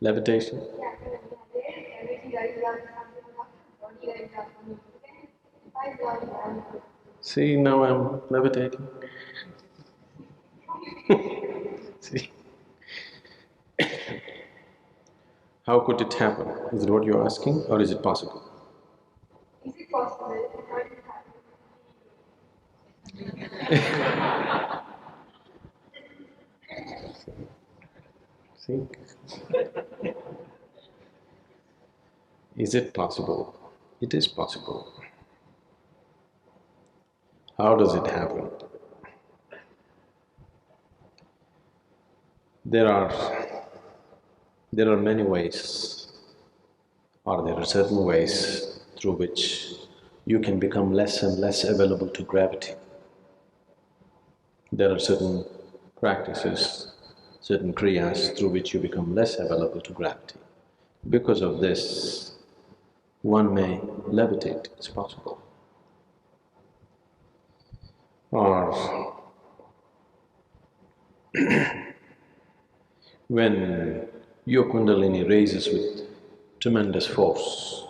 Levitation? See, now I'm levitating. See? How could it happen? Is it what you're asking, or is it possible? Is it possible? See? Is it possible? It is possible. How does it happen? There are many ways, or there are certain ways through which you can become less and less available to gravity. There are certain practices, certain kriyas through which you become less available to gravity. Because of this, one may levitate, it's possible. Or when your kundalini raises with tremendous force,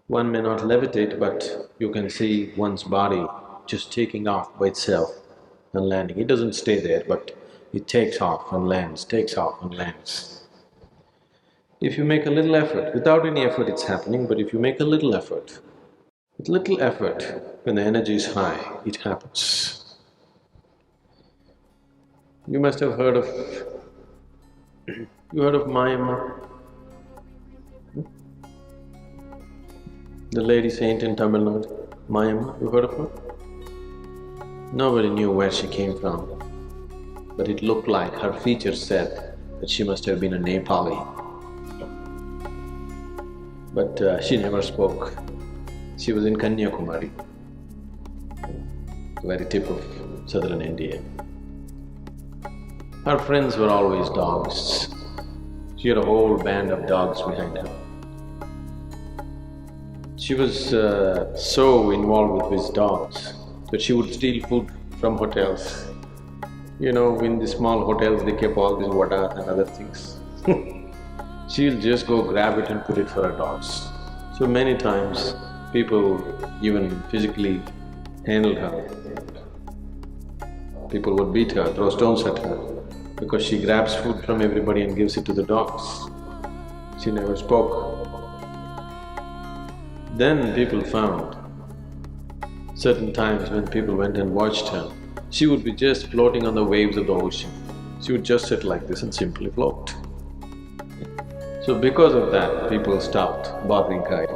one may not levitate, but you can see one's body just taking off by itself and landing. It doesn't stay there, but it takes off and lands, takes off and lands. If you make a little effort, without any effort it's happening, but if you make a little effort, with little effort, when the energy is high, it happens. You must have heard of… you heard of Mayamma? The lady saint in Tamil Nadu, Mayamma, you heard of her? Nobody knew where she came from, but it looked like her features said that she must have been a Nepali. But she never spoke. She was in Kanyakumari, the very tip of southern India. Her friends were always dogs. She had a whole band of dogs behind her. She was so involved with these dogs that she would steal food from hotels. You know, in the small hotels they keep all these vadas and other things. She'll just go grab it and put it for her dogs. So many times people even physically handled her. People would beat her, throw stones at her, because she grabs food from everybody and gives it to the dogs. She never spoke. Then people found certain times when people went and watched her, she would be just floating on the waves of the ocean. She would just sit like this and simply float. So because of that, people stopped bothering her.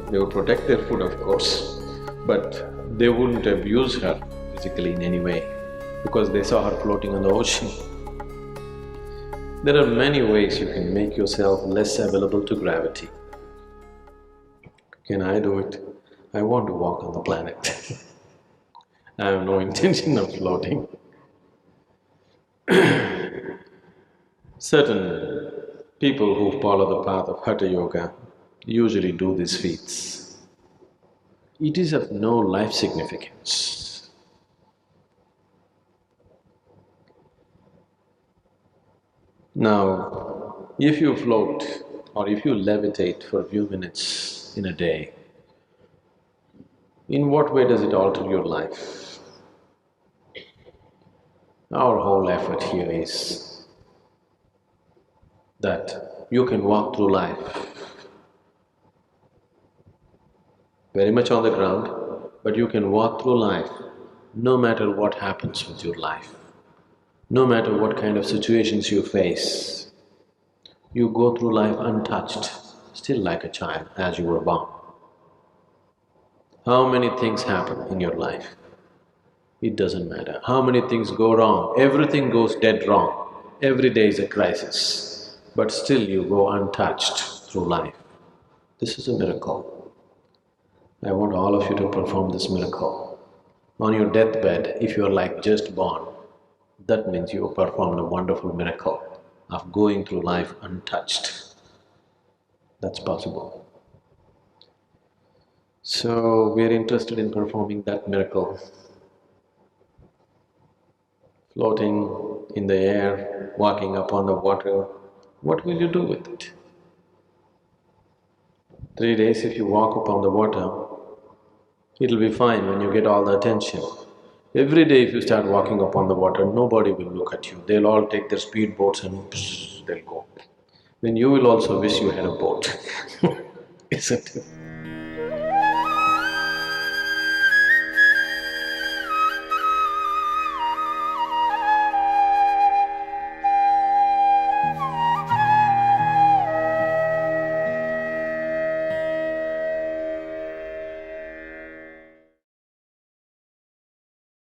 They would protect their food, of course, but they wouldn't abuse her physically in any way because they saw her floating on the ocean. There are many ways you can make yourself less available to gravity. Can I do it? I want to walk on the planet. I have no intention of floating. Certain people who follow the path of Hatha Yoga usually do these feats. It is of no life significance. Now, if you float or if you levitate for a few minutes in a day, in what way does it alter your life? Our whole effort here is that you can walk through life very much on the ground, but you can walk through life no matter what happens with your life, no matter what kind of situations you face. You go through life untouched, still like a child as you were born. How many things happen in your life? It doesn't matter. How many things go wrong? Everything goes dead wrong. Every day is a crisis, but still you go untouched through life. This is a miracle. I want all of you to perform this miracle. On your deathbed, if you're like just born, that means you performed a wonderful miracle of going through life untouched. That's possible. So, we are interested in performing that miracle. Floating in the air, walking upon the water, What will you do with it? 3 days if you walk upon the water, it'll be fine when you get all the attention. Every day if you start walking upon the water, nobody will look at you. They'll all take their speed boats and they'll go. Then you will also wish you had a boat, isn't it?